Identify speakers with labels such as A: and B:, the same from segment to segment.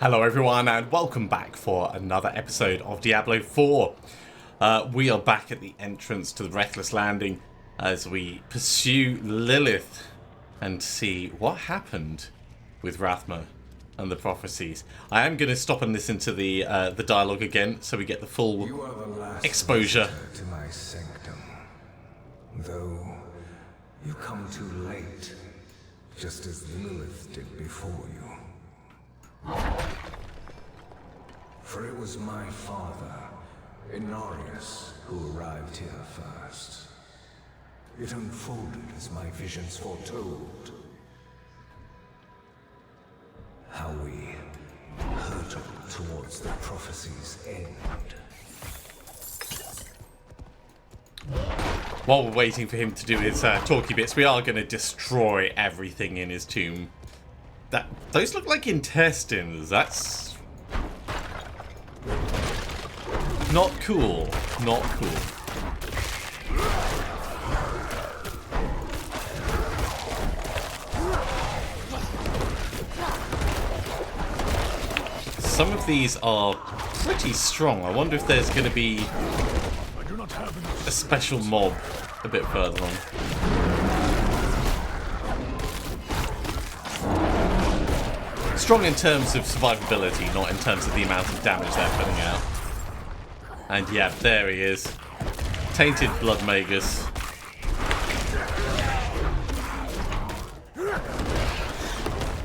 A: Hello everyone and welcome back for another episode of Diablo 4. We are back at the entrance to the Reckless Landing as we pursue Lilith and see what happened with Rathma and the prophecies. I am going to stop and listen to the dialogue again so we get the full exposure.
B: To my sanctum, though you come too late, just as Lilith did before you. For it was my father, Inarius, who arrived here first. It unfolded as my visions foretold. How we hurtled towards the prophecy's end.
A: While we're waiting for him to do his talky bits, we are going to destroy everything in his tomb. Those look like intestines. That's not cool. Not cool. Some of these are pretty strong. I wonder if there's going to be a special mob a bit further on. Strong in terms of survivability, not in terms of the amount of damage they're putting out. And yeah, there he is. Tainted Blood Magus.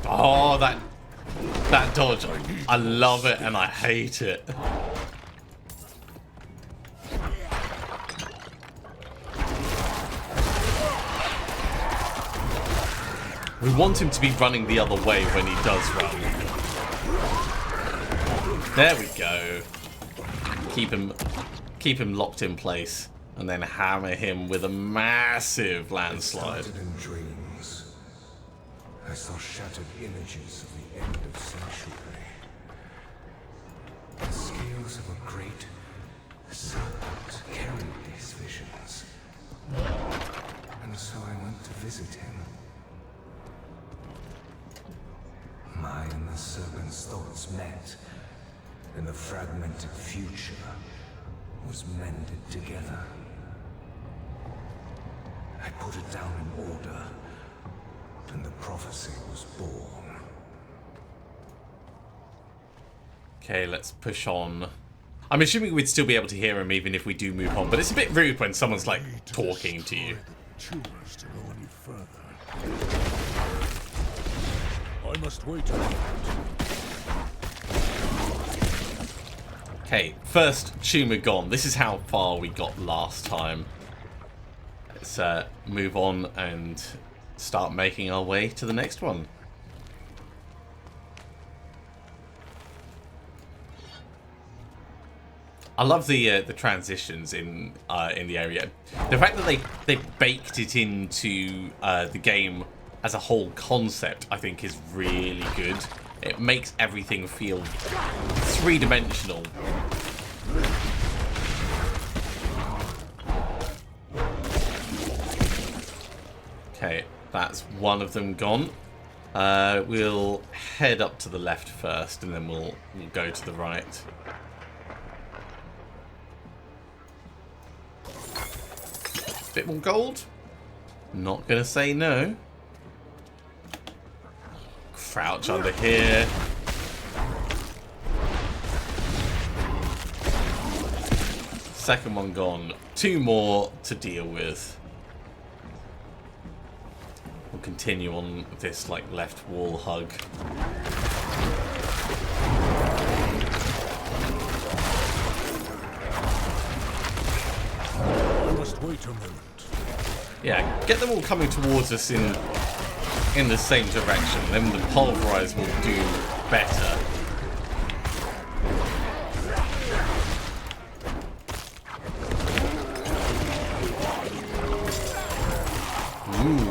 A: Oh, that dodge. I love it and I hate it. We want him to be running the other way when he does run. There we go. Keep him locked in place, and then hammer him with a massive landslide.
B: I started in dreams. I saw shattered images of the end of sanctuary. The scales of a great serpent carried these visions, and so I went to visit him. Mine and the serpent's thoughts met, and the fragmented future was mended together. I put it down in order, and the prophecy was born.
A: Okay, let's push on. I'm assuming we'd still be able to hear him even if we do move on, but it's a bit rude when someone's like talking to you.
C: Tumors to go any further. I must wait a moment.
A: Okay, first tumor gone. This is how far we got last time. Let's move on and start making our way to the next one. I love the transitions in the area. The fact that they baked it into the game as a whole concept, I think, is really good. It makes everything feel three-dimensional. Okay, that's one of them gone. We'll head up to the left first, and then we'll go to the right. Bit more gold? Not gonna say no. Crouch under here. Second one gone. Two more to deal with. We'll continue on this like left wall hug.
C: I must wait a moment.
A: Yeah, get them all coming towards us in the same direction, then the pulverize will do better. Ooh.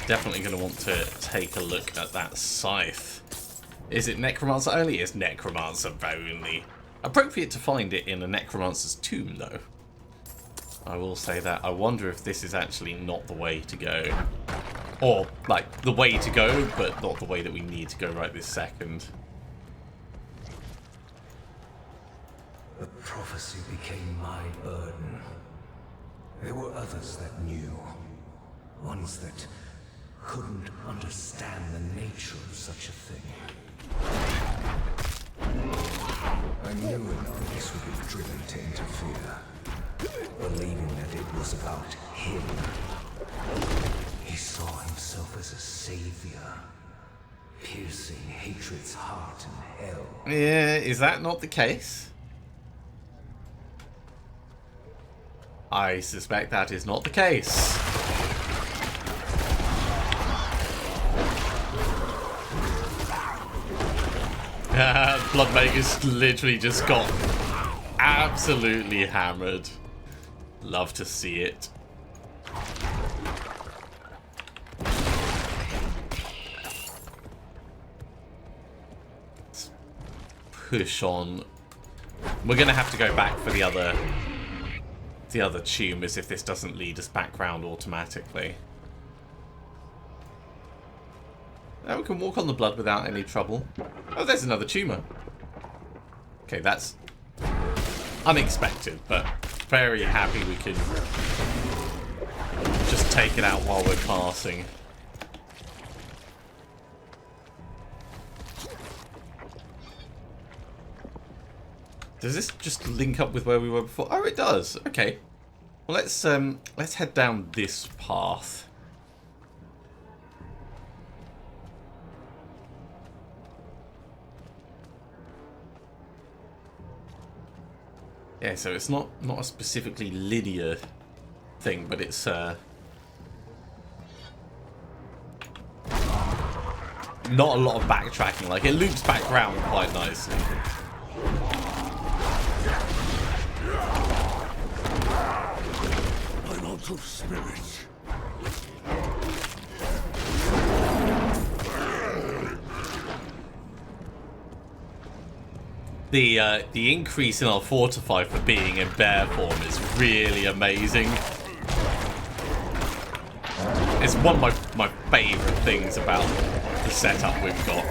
A: Definitely going to want to take a look at that scythe. Is it Necromancer only? It's Necromancer only. Appropriate to find it in a Necromancer's tomb, though. I will say that. I wonder if this is actually not the way to go. Or, like, the way to go, but not the way that we need to go right this second.
B: The prophecy became my burden. There were others that knew. Ones that couldn't understand the nature of such a thing. I knew Anonymous would be driven to interfere, believing that it was about him. He saw himself as a savior, piercing hatred's heart in hell.
A: Yeah, is that not the case? I suspect that is not the case. Bloodmaker's literally just got absolutely hammered. Love to see it. Let's push on. We're gonna have to go back for the other tumors if this doesn't lead us back round automatically. Now we can walk on the blood without any trouble. Oh, there's another tumor. Okay, that's unexpected, but very happy we can just take it out while we're passing. Does this just link up with where we were before? Oh, it does. Okay. Well, let's head down this path. Yeah, so it's not a specifically linear thing, but it's not a lot of backtracking. Like, it loops back round quite nicely.
C: I'm out of spirit.
A: The increase in our fortify for being in bear form is really amazing. It's one of my favourite things about the setup we've got.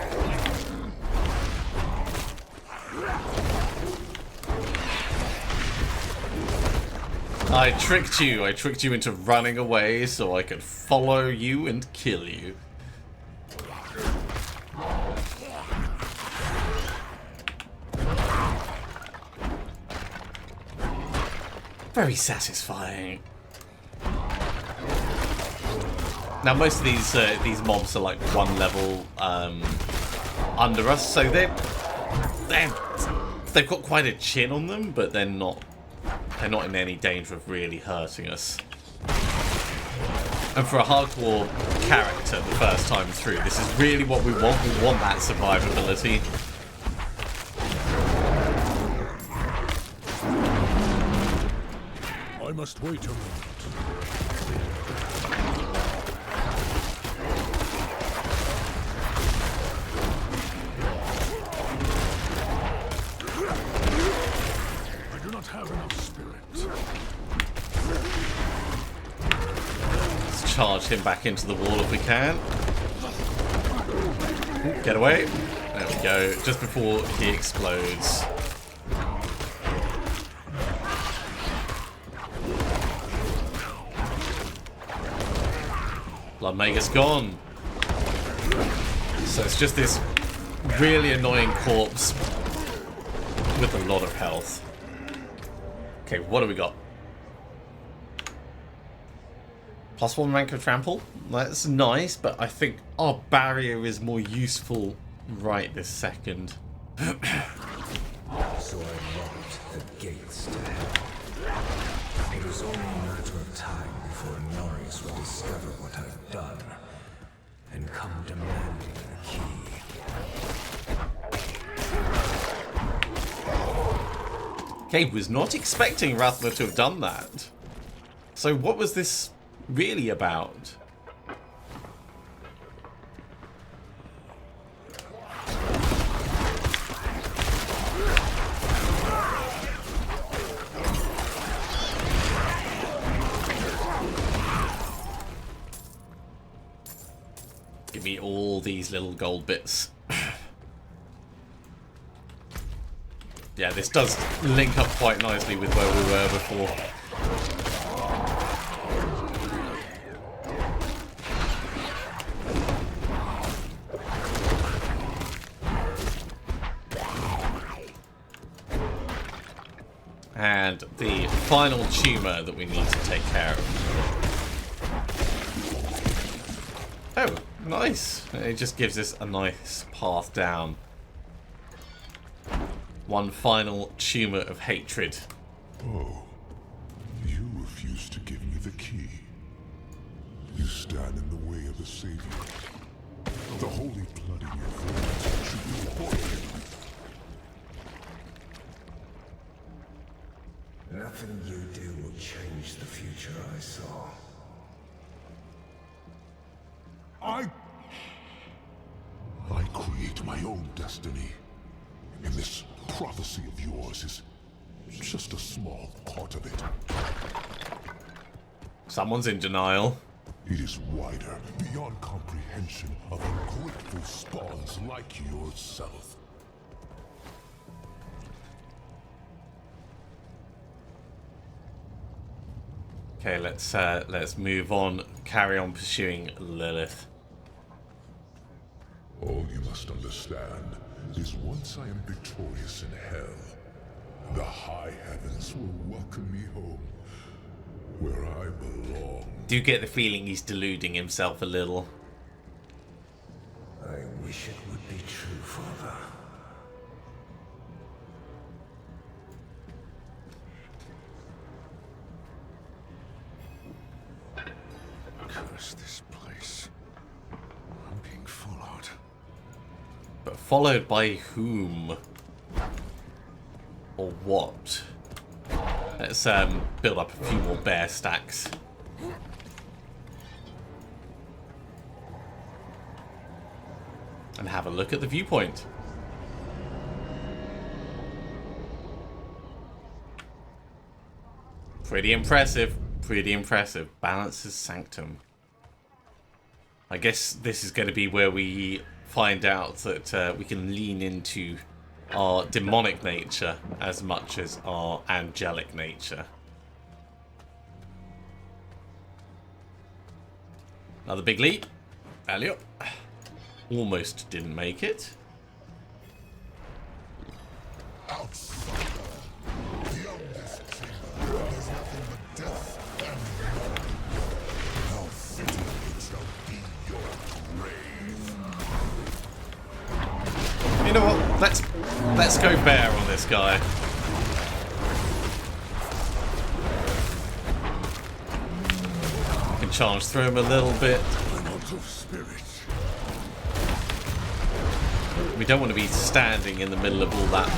A: I tricked you into running away so I could follow you and kill you. Very satisfying. Now most of these mobs are like one level under us, so they've got quite a chin on them, but they're not in any danger of really hurting us. And for a hardcore character the first time through, this is really what we want. We want that survivability.
C: I must wait a moment. I do not have enough spirit.
A: Let's charge him back into the wall if we can. Get away. There we go. Just before he explodes. Bloodmaker's gone. So it's just this really annoying corpse with a lot of health. Okay, what do we got? +1 rank of trample. That's nice, but I think our barrier is more useful right this second.
B: So I locked the gates to hell. It was only a matter of time before Norris would discover what I've done and come demanding the key.
A: Okay, was not expecting Rathma to have done that. So what was this really about? these little gold bits. Yeah, this does link up quite nicely with where we were before. And the final tumour that we need to take care of. Oh, nice. It just gives us a nice path down. One final tumour of hatred.
C: Oh, you refuse to give me the key. You stand in the way of the Savior. The holy blood in your veins should be boiling.
B: Nothing you do will change the future I saw.
C: I create my own destiny. And this prophecy of yours is just a small part of it.
A: Someone's in denial.
C: It is wider, beyond comprehension of ungrateful spawns like yourself.
A: Okay, let's move on. Carry on pursuing Lilith.
C: All you must understand is once I am victorious in hell, the high heavens will welcome me home, where I belong.
A: Do you get the feeling he's deluding himself a little?
B: I wish it would be true, Father.
C: Curse this place. I'm being followed.
A: But followed by whom? Or what? Let's build up a few more bear stacks. And have a look at the viewpoint. Pretty impressive. Pretty impressive. Balance's Sanctum. I guess this is going to be where we find out that we can lean into our demonic nature as much as our angelic nature. Another big leap. Alley-up. Almost didn't make it.
C: Outsider, beyond this chamber, there's nothing but death and blood. How fitting it shall be your grave.
A: You know what? Let's go bear on this guy. Can charge through him a little bit.
C: I'm out of spirit.
A: We don't want to be standing in the middle of all that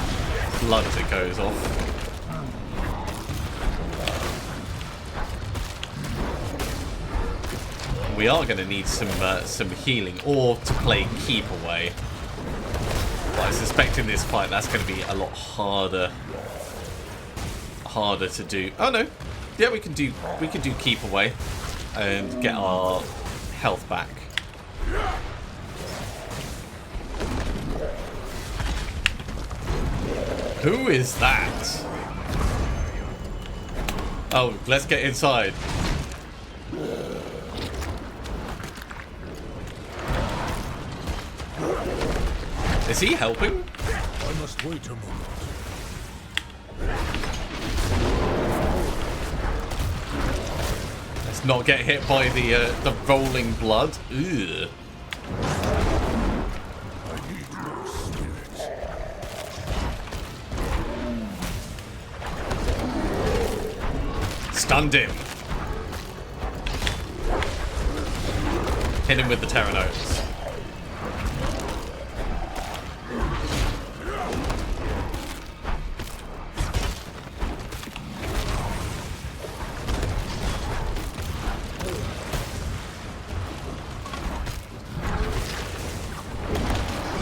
A: blood as it goes off. We are going to need some healing, or to play keep away. But I suspect in this fight that's going to be a lot harder to do. Oh no, yeah, we can do keep away and get our health back. Who is that? Oh, let's get inside. Is he helping?
C: I must wait a moment.
A: Let's not get hit by the rolling blood. Ugh.
C: I need your spirit.
A: Stunned him. Hit him with the Terra Notes.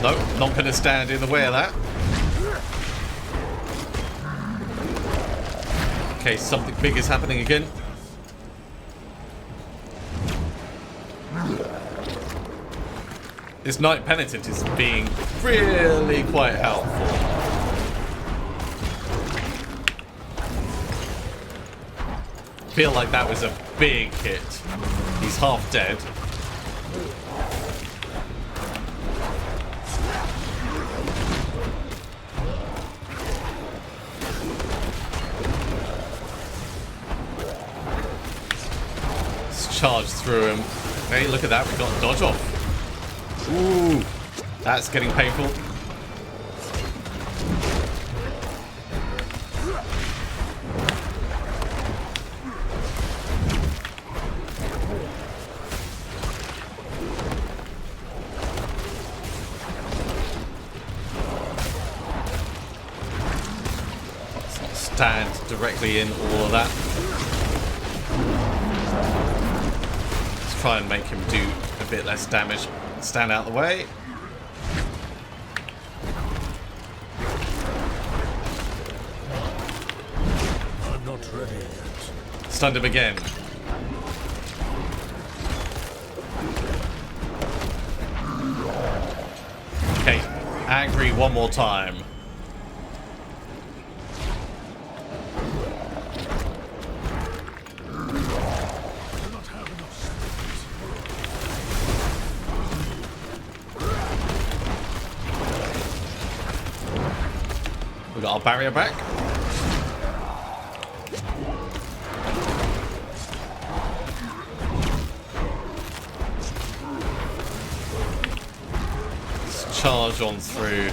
A: Nope, not going to stand in the way of that. Okay, something big is happening again. This Knight Penitent is being really quite helpful. Feel like that was a big hit. He's half dead. Let's charge through him. Hey, look at that. We got dodge off. Ooh, that's getting painful. Let's not stand directly in all of that. Let's try and make him do a bit less damage. Stand out the way.
B: I'm not ready yet.
A: Stunned him again. Okay, angry one more time. We got our barrier back. Let's charge on through.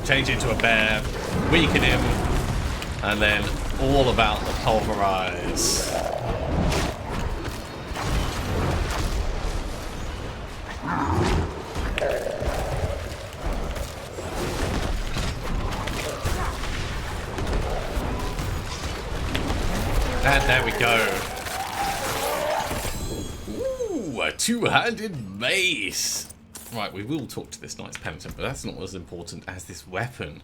A: Change into a bear, weaken him, and then all about the pulverize. And there we go. Ooh, a two-handed mace. Right, we will talk to this Knight's Penitent, but that's not as important as this weapon.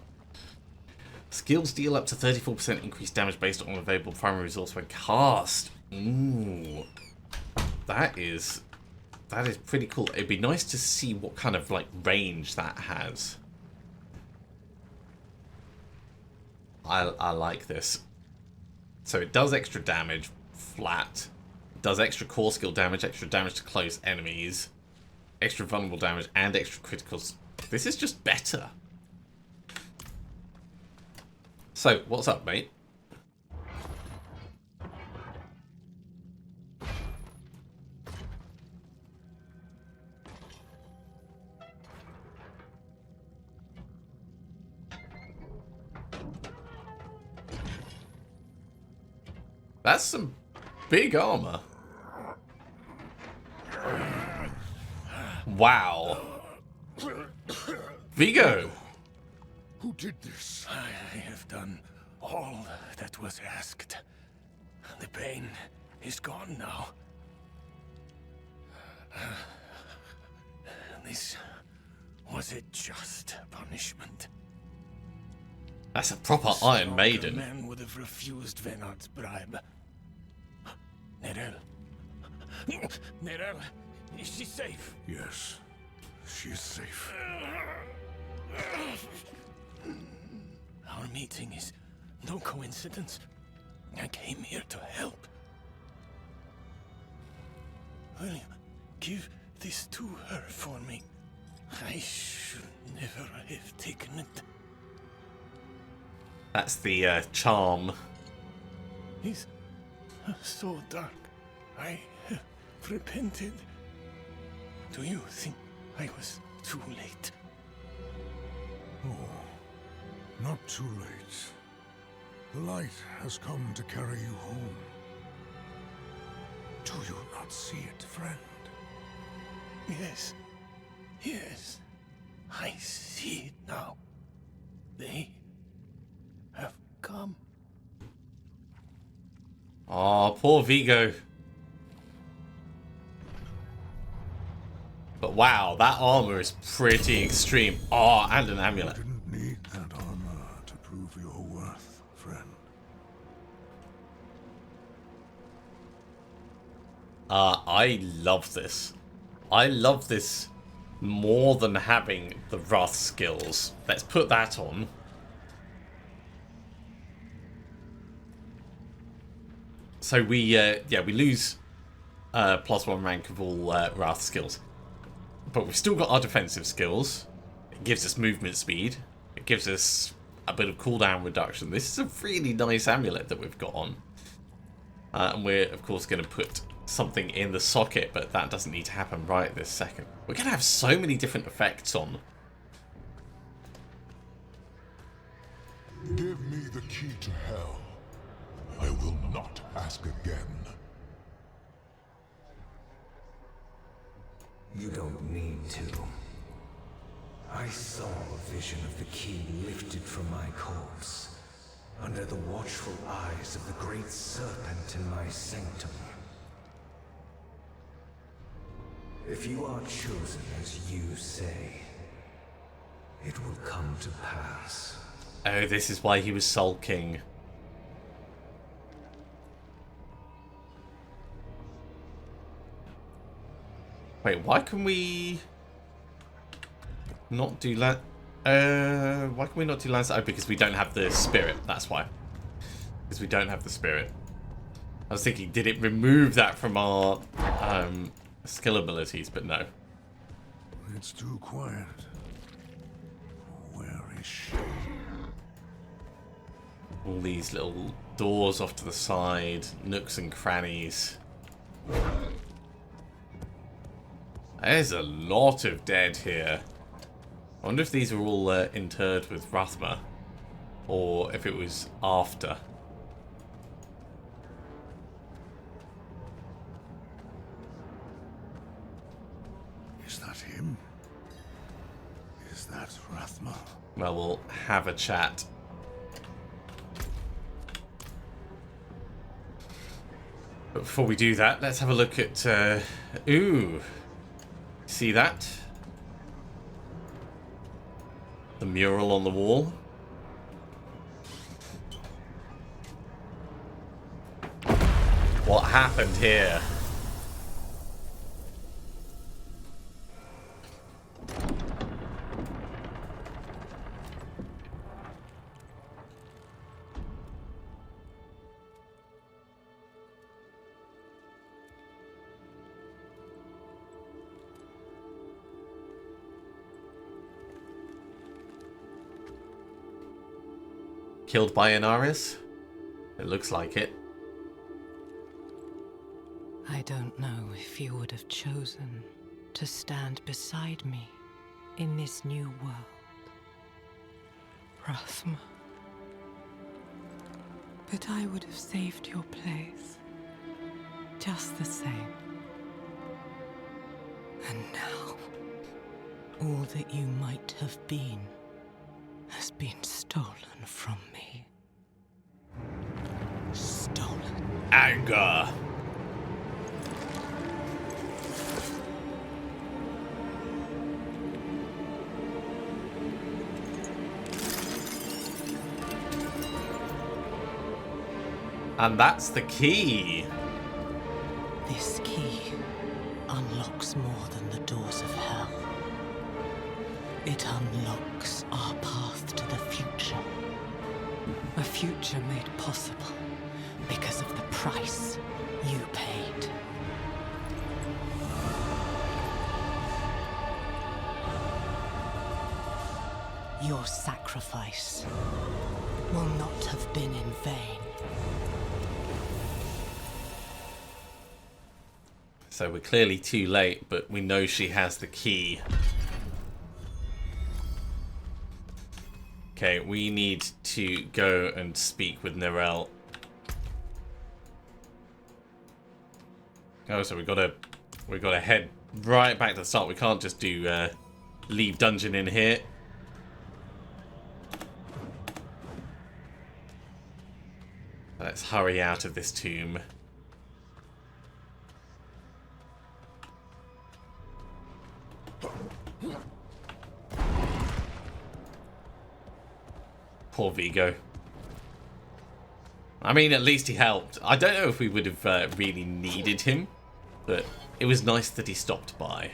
A: Skills deal up to 34% increased damage based on available primary resource when cast. Ooh, that is pretty cool. It'd be nice to see what kind of like range that has. I like this. So it does extra damage flat, does extra core skill damage, extra damage to close enemies, extra vulnerable damage, and extra criticals. This is just better. So, what's up, mate? That's some big armor. Wow. Vigo.
B: Who did this?
D: I have done all that was asked. The pain is gone now. This was a just punishment.
A: That's a proper Iron Maiden.
D: The man would have refused Venard's bribe. Nerel. Nerel, is she safe?
B: Yes, she is safe.
D: Our meeting is no coincidence. I came here to help. William, give this to her for me. I should never have taken it.
A: That's the charm.
D: He's so dark. I have repented. Do you think I was too late?
B: Oh, not too late. The light has come to carry you home. Do you not see it, friend?
D: Yes. Yes. I see it now. They have come.
A: Aw, poor Vigo. But wow, that armor is pretty extreme. Oh, and an amulet.
B: You didn't need that armor to prove your worth, friend.
A: I love this. I love this more than having the Wrath skills. Let's put that on. So we lose +1 rank of all Wrath skills. But we've still got our defensive skills. It gives us movement speed. It gives us a bit of cooldown reduction. This is a really nice amulet that we've got on. And we're, of course, going to put something in the socket, but that doesn't need to happen right this second. We're going to have so many different effects on.
C: Give me the key to hell. I will not ask again.
B: You don't need to. I saw a vision of the key lifted from my corpse, under the watchful eyes of the great serpent in my sanctum. If you are chosen as you say, it will come to pass.
A: Oh, this is why he was sulking. Wait, why can we not do that? Why can we not do Lance? Oh, because we don't have the spirit. That's why. Because we don't have the spirit. I was thinking, did it remove that from our skill abilities? But no.
C: It's too quiet. Where is she?
A: All these little doors off to the side, nooks and crannies. There's a lot of dead here. I wonder if these are all interred with Rathma, or if it was after.
C: Is that him? Is that Rathma?
A: Well, we'll have a chat. But before we do that, let's have a look at... ooh. See that? The mural on the wall. What happened here? Killed by Inaris? It looks like it.
E: I don't know if you would have chosen to stand beside me in this new world, Rathma. But I would have saved your place, just the same. And now, all that you might have been has been stolen from me. Stolen.
A: Anger. And that's the key.
E: This key unlocks more than the doors of hell. It unlocks our path to the future. A future made possible because of the price you paid. Your sacrifice will not have been in vain.
A: So we're clearly too late, but we know she has the key. Okay, we need to go and speak with Nirel. Oh, so we gotta head right back to the start. We can't just do leave dungeon in here. Let's hurry out of this tomb. Poor Vigo. I mean, at least he helped. I don't know if we would have really needed him But it was nice that he stopped by.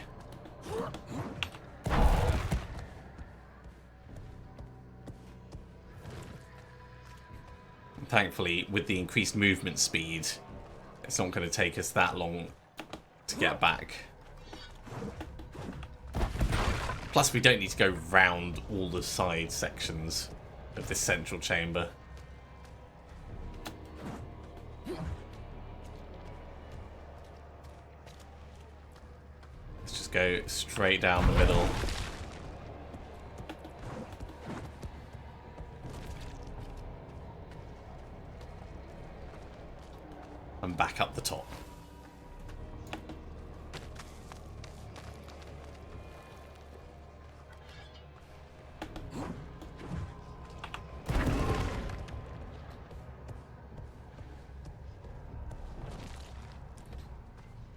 A: And thankfully, with the increased movement speed, it's not going to take us that long to get back. Plus, we don't need to go round all the side sections of this central chamber. Let's just go straight down the middle. And back up the top.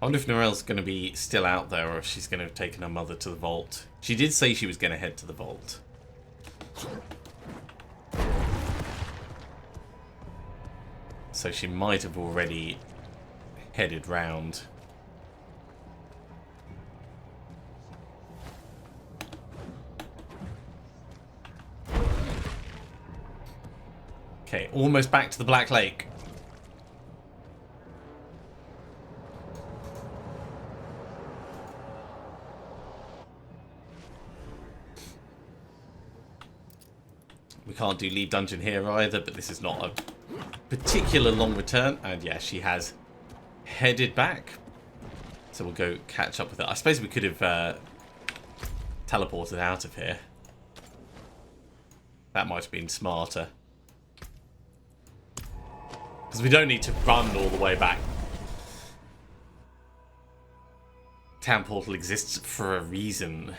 A: I wonder if Norel's going to be still out there or if she's going to have taken her mother to the vault. She did say she was going to head to the vault. So she might have already headed round. Okay, almost back to the Black Lake. We can't do lead dungeon here either, but this is not a particular long return. And yeah, she has headed back. So we'll go catch up with her. I suppose we could have teleported out of here. That might have been smarter. Because we don't need to run all the way back. Town portal exists for a reason.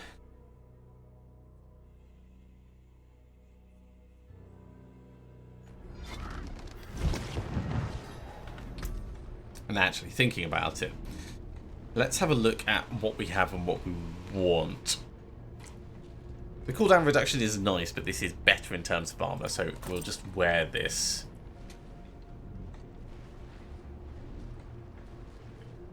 A: And actually thinking about it, let's have a look at what we have and what we want. The cooldown reduction is nice, but this is better in terms of armor, so we'll just wear this.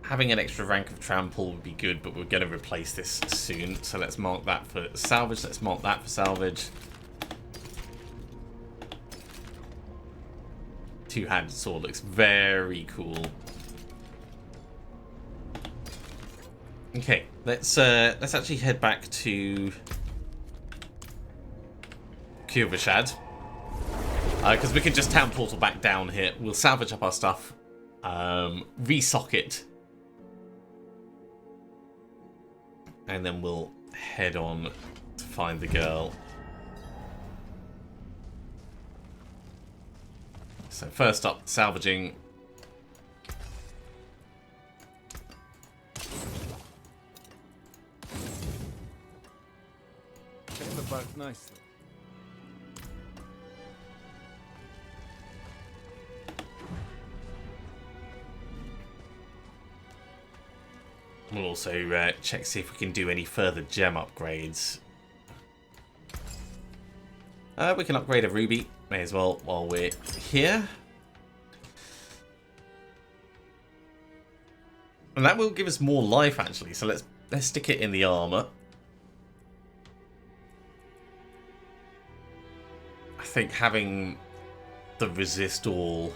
A: Having an extra rank of trample would be good, but we're going to replace this soon, so let's mark that for salvage. Let's mark that for salvage. Two-handed sword looks very cool. Okay, let's actually head back to Kuvashad, because we can just town portal back down here. We'll salvage up our stuff, resock it, and then we'll head on to find the girl. So first up, salvaging.
D: Bark nicely.
A: We'll also check see if we can do any further gem upgrades. We can upgrade a ruby. May as well while we're here. And that will give us more life actually. So let's stick it in the armor. I think having the resist all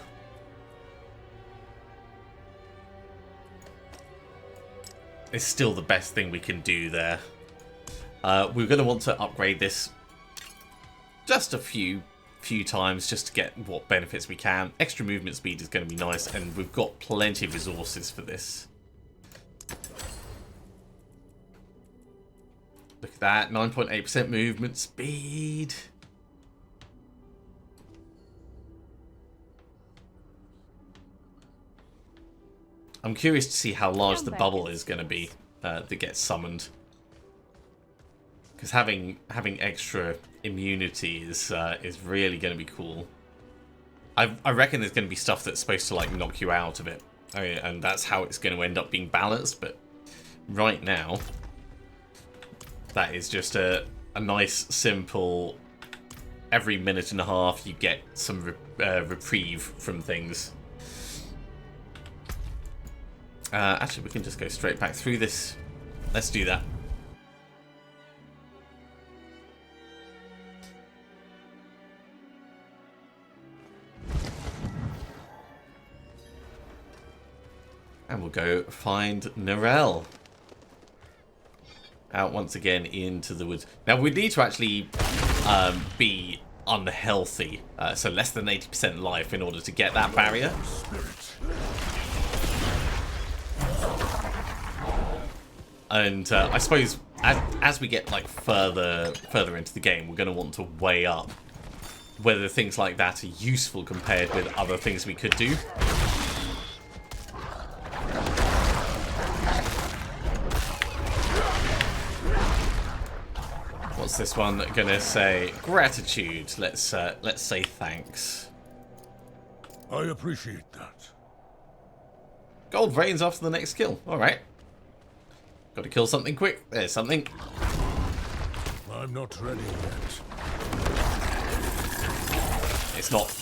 A: is still the best thing we can do there. We're going to want to upgrade this just a few times just to get what benefits we can. Extra movement speed is going to be nice, and we've got plenty of resources for this. Look at that, 9.8% movement speed. I'm curious to see how large the bubble is going to be that gets summoned. Because having extra immunity is really going to be cool. I reckon there's going to be stuff that's supposed to like knock you out of it, and that's how it's going to end up being balanced. But right now, that is just a nice, simple. Every minute and a half, you get some reprieve from things. Actually, we can just go straight back through this. Let's do that. And we'll go find Narelle. Out once again into the woods. Now, we need to actually be unhealthy, so less than 80% life in order to get that barrier. And I suppose as we get like further into the game, we're going to want to weigh up whether things like that are useful compared with other things we could do. What's this one gonna say? Gratitude. Let's say thanks.
D: I appreciate that.
A: Gold reigns after the next kill. All right. Got to kill something quick. There's something.
D: I'm not ready yet.
A: It's not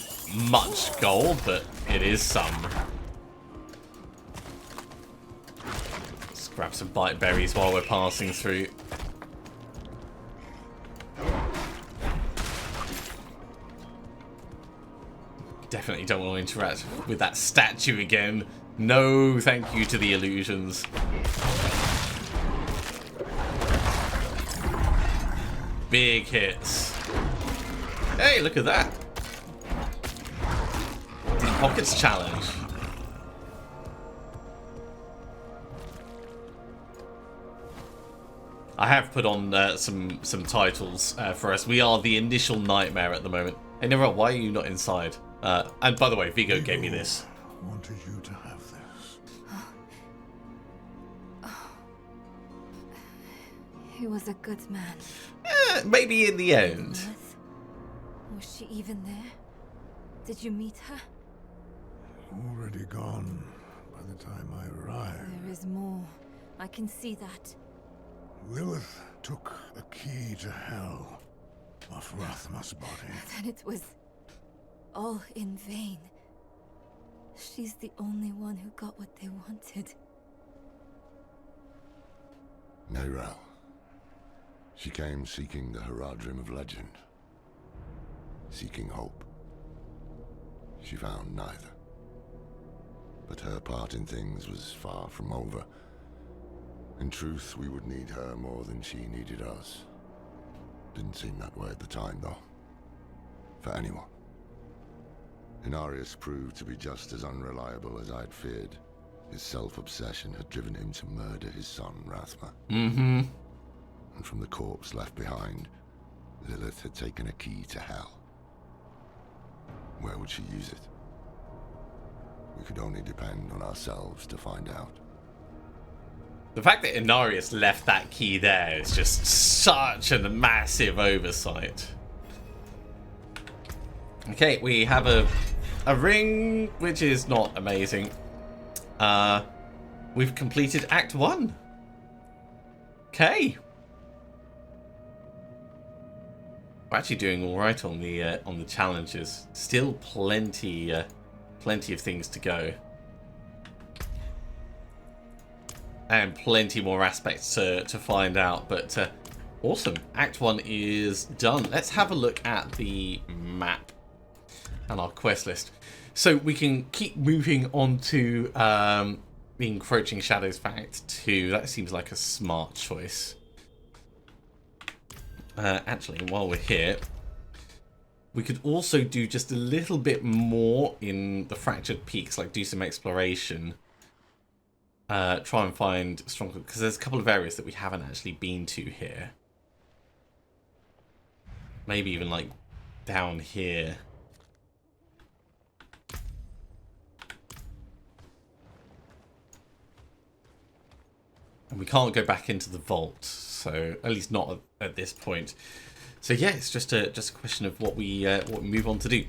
A: much gold, but it is some. Let's grab some bite berries while we're passing through. Definitely don't want to interact with that statue again. No, thank you to the illusions. Big hits. Hey, look at that. Deep Pockets challenge. I have put on some titles for us. We are the initial nightmare at the moment. Hey, Narelle, why are you not inside? And by the way, Vigo gave me this.
D: Wanted you to have this.
F: He was a good man.
A: Maybe in the end.
F: Lilith? Was she even there? Did you meet her?
D: Already gone by the time I arrived.
F: There is more. I can see that.
D: Lilith took a key to hell off Rathma's body.
F: Then it was all in vain. She's the only one who got what they wanted.
C: Narelle. She came seeking the Haradrim of legend. Seeking hope. She found neither. But her part in things was far from over. In truth, we would need her more than she needed us. Didn't seem that way at the time, though. For anyone. Inarius proved to be just as unreliable as I'd feared. His self-obsession had driven him to murder his son, Rathma.
A: Mm-hmm.
C: And from the corpse left behind, Lilith had taken a key to hell. Where would she use it? We could only depend on ourselves to find out.
A: The fact that Inarius left that key there is just such a massive oversight. Okay, we have a ring, which is not amazing. We've completed Act 1. Okay. We're actually doing all right on the challenges. Still plenty of things to go. And plenty more aspects to find out, but awesome. Act 1 is done. Let's have a look at the map and our quest list. So we can keep moving on to the Encroaching Shadows for Act 2. That seems like a smart choice. Actually, while we're here, we could also do just a little bit more in the Fractured Peaks, like do some exploration. Try and find stronger, because there's a couple of areas that we haven't actually been to here. Maybe even like down here. And we can't go back into the vault, so at least not at this point. So yeah, it's just a question of what we move on to do.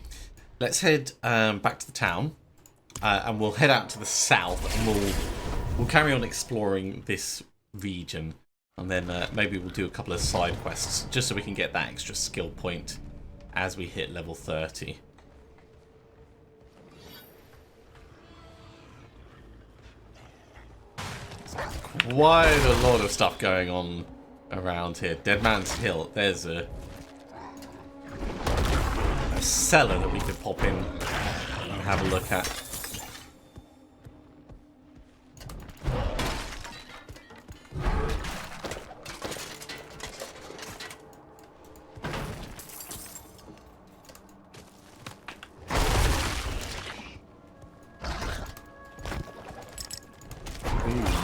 A: Let's head back to the town, and we'll head out to the south, and we'll carry on exploring this region, and then maybe we'll do a couple of side quests just so we can get that extra skill point as we hit level 30. quite a lot of stuff going on around here. Dead Man's Hill. There's a cellar that we could pop in and have a look at.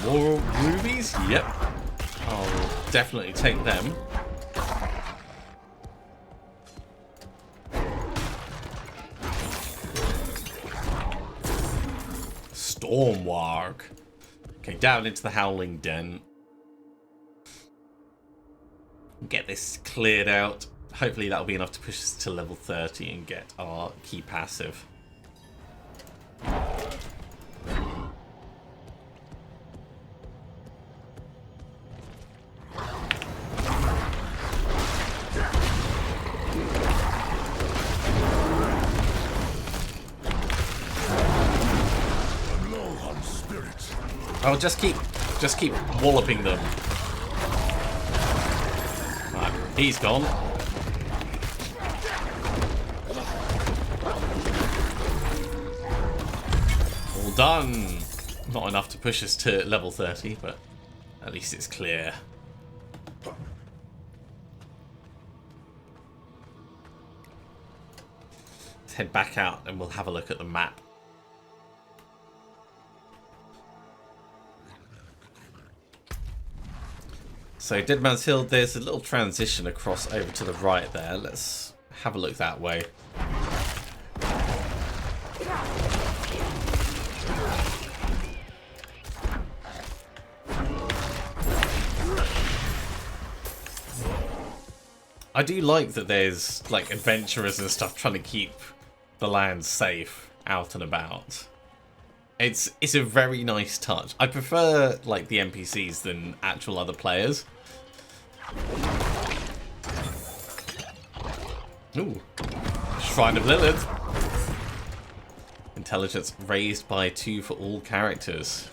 A: More rubies? Yep. I'll definitely take them. Stormwarg. Okay, down into the Howling Den. Get this cleared out. Hopefully that'll be enough to push us to level 30 and get our key passive. Oh, just keep walloping them. Right, he's gone. All done. Not enough to push us to level 30, but at least it's clear. Let's head back out and we'll have a look at the map. So Dead Man's Hill, there's a little transition across over to the right there. Let's have a look that way. I do like that there's like adventurers and stuff trying to keep the land safe out and about. It's a very nice touch. I prefer like the NPCs than actual other players. Ooh. Shrine of Lilith. Intelligence raised by 2 for all characters.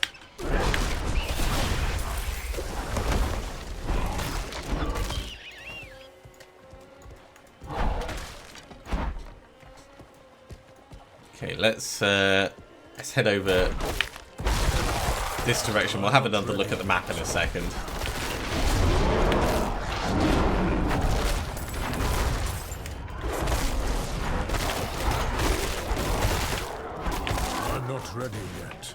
A: Okay, let's head over this direction. We'll have another look at the map in a second.
B: I'm not ready yet.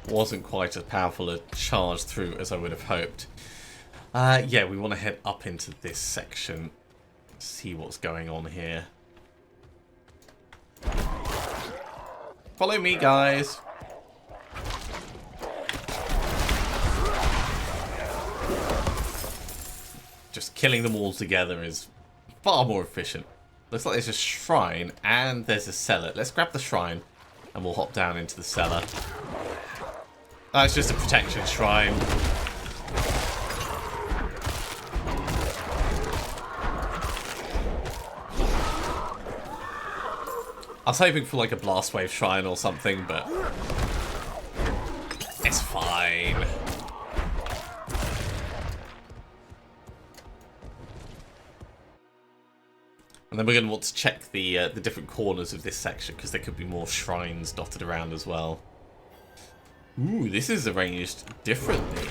A: Wasn't quite as powerful a charge through as I would have hoped. Yeah, we want to head up into this section. See what's going on here. Follow me, guys. Just killing them all together is far more efficient. Looks like there's a shrine and there's a cellar. Let's grab the shrine and we'll hop down into the cellar. Oh, it's just a protection shrine. I was hoping for like a blast wave shrine or something, but it's fine. And then we're going to want to check the different corners of this section because there could be more shrines dotted around as well. Ooh, this is arranged differently.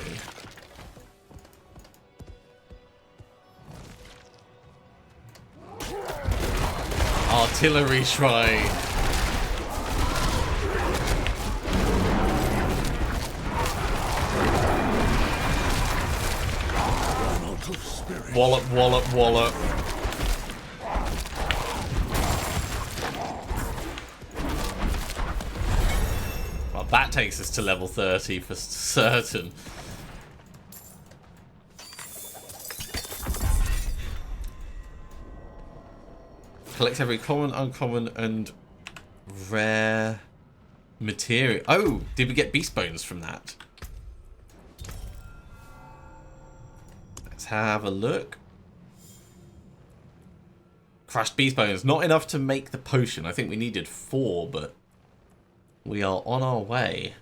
A: Artillery shrine. Wallop, wallop, wallop. Well, that takes us to level 30 for certain. Collect every common, uncommon, and rare material. Oh, did we get beast bones from that? Let's have a look. Crushed beast bones. Not enough to make the potion. I think we needed 4, but we are on our way.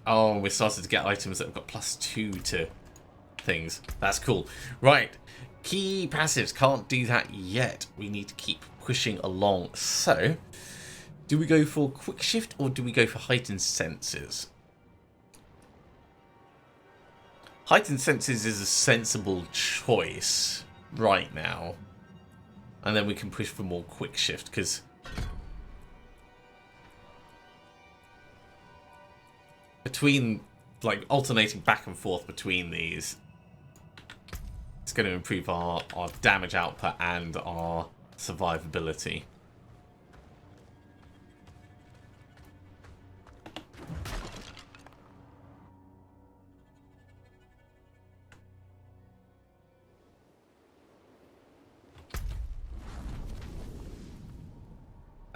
A: Oh, we started to get items that have got +2 to things. That's cool. Right. Key passives. Can't do that yet. We need to keep pushing along. So, do we go for quick shift or do we go for heightened senses? Heightened senses is a sensible choice right now. And then we can push for more quick shift because between, like, alternating back and forth between these, it's going to improve our damage output and our survivability.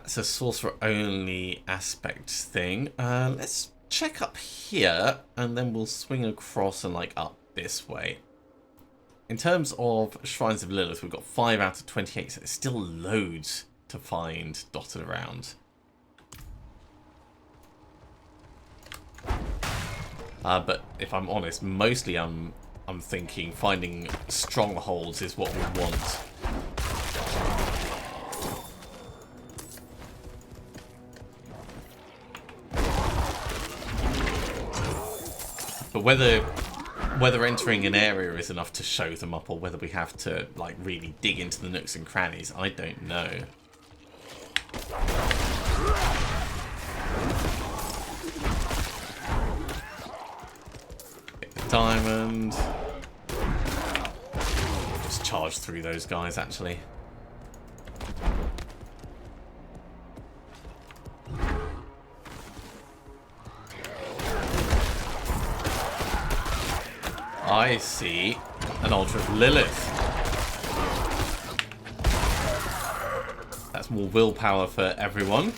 A: It's a sorcerer only aspect thing. Let's check up here and then we'll swing across and like up this way. In terms of Shrines of Lilith, we've got 5 out of 28, so there's still loads to find dotted around. But if I'm honest, mostly I'm thinking finding strongholds is what we want. But whether entering an area is enough to show them up or whether we have to like really dig into the nooks and crannies, I don't know. Get the diamond. Just charge through those guys actually. I see an altar of Lilith. That's more willpower for everyone.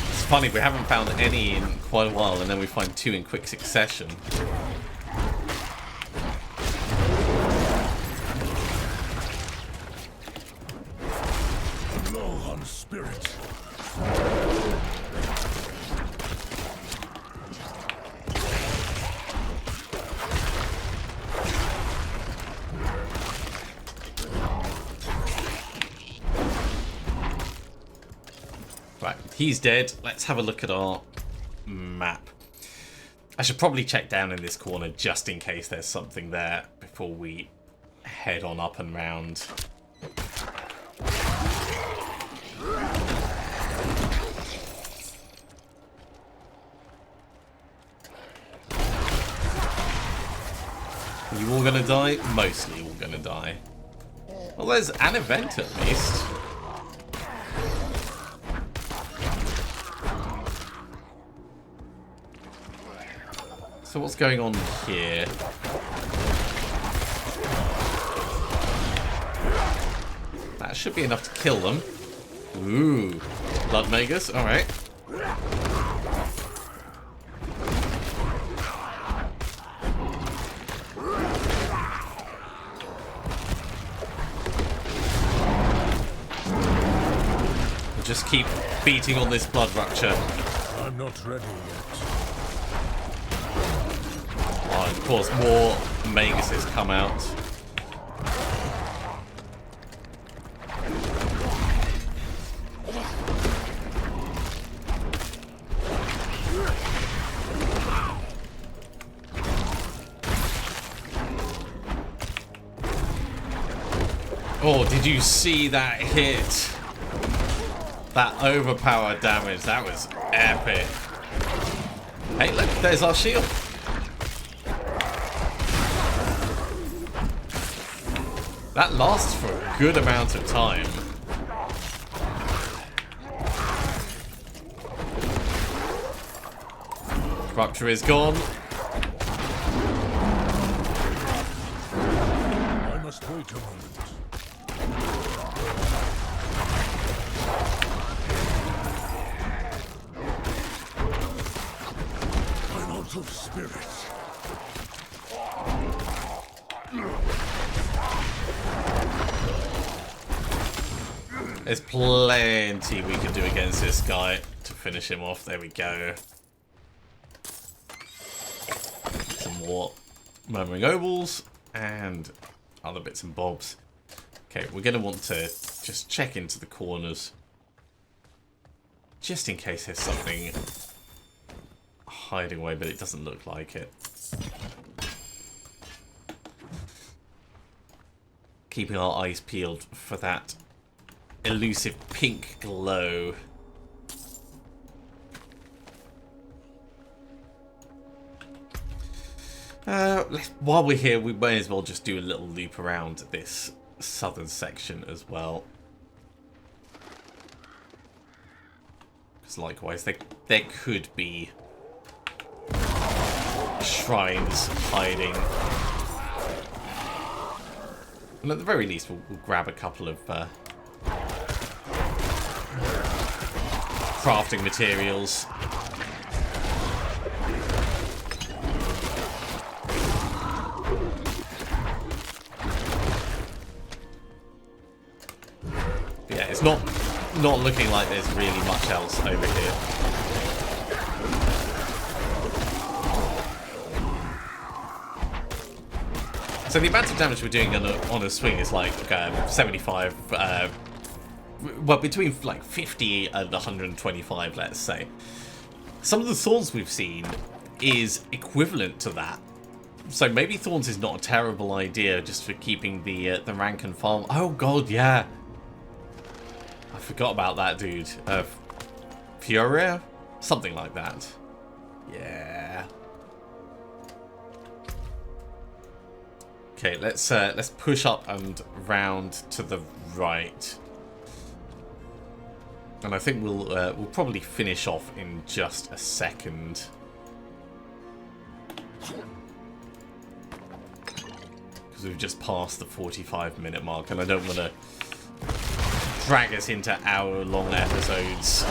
A: It's funny, we haven't found any in quite a while, and then we find 2 in quick succession.
D: Low on spirit.
A: Right, he's dead. Let's have a look at our map. I should probably check down in this corner just in case there's something there before we head on up and round. You all gonna die? Mostly all gonna die. Well, there's an event at least. So what's going on here? That should be enough to kill them. Ooh, Blood Magus, alright. We'll just keep beating on this blood rupture.
D: I'm not ready yet.
A: Oh, and of course, more Maguses come out. Oh, did you see that hit? That overpower damage, that was epic. Hey, look, there's our shield. That lasts for a good amount of time. Rupture is gone.
D: I must wait a moment. I'm out of spirits.
A: There's plenty we can do against this guy to finish him off. There we go. Some more Murmuring Ovals and other bits and bobs. Okay, we're going to want to just check into the corners. Just in case there's something hiding away, but it doesn't look like it. Keeping our eyes peeled for that elusive pink glow. While we're here, we may as well just do a little loop around this southern section as well. Because likewise, there could be shrines hiding. And at the very least, we'll grab a couple of crafting materials. Yeah, it's not looking like there's really much else over here. So the amount of damage we're doing on a swing is like 75, well, between like 50 and 125, let's say. Some of the Thorns we've seen is equivalent to that. So maybe Thorns is not a terrible idea just for keeping the rank and farm. Oh god, yeah. I forgot about that dude. Furia? Something like that. Yeah. Okay, let's push up and round to the right. And I think we'll probably finish off in just a second. Because we've just passed the 45-minute mark, and I don't want to drag us into hour-long episodes.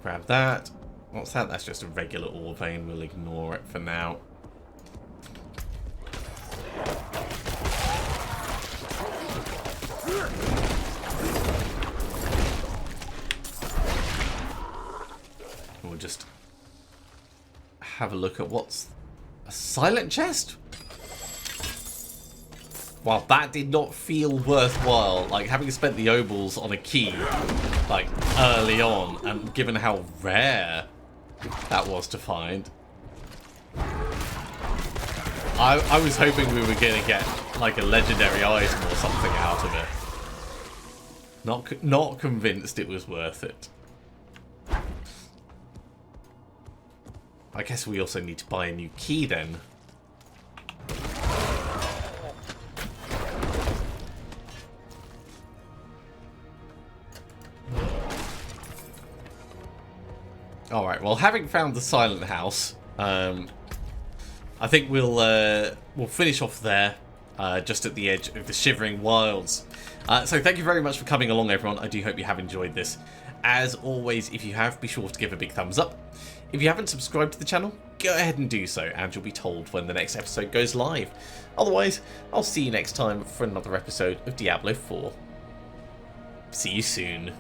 A: Grab that. What's that? That's just a regular ore vein. We'll ignore it for now. We'll just have a look at what's a silent chest. Wow, that did not feel worthwhile. Like, having spent the Obals on a key, like, early on, and given how rare that was to find. I was hoping we were going to get, like, a legendary item or something out of it. Not convinced it was worth it. I guess we also need to buy a new key then. Alright, well, having found the silent house, I think we'll finish off there, just at the edge of the Shivering Wilds. So thank you very much for coming along, everyone. I do hope you have enjoyed this. As always, if you have, be sure to give a big thumbs up. If you haven't subscribed to the channel, go ahead and do so, and you'll be told when the next episode goes live. Otherwise, I'll see you next time for another episode of Diablo 4. See you soon.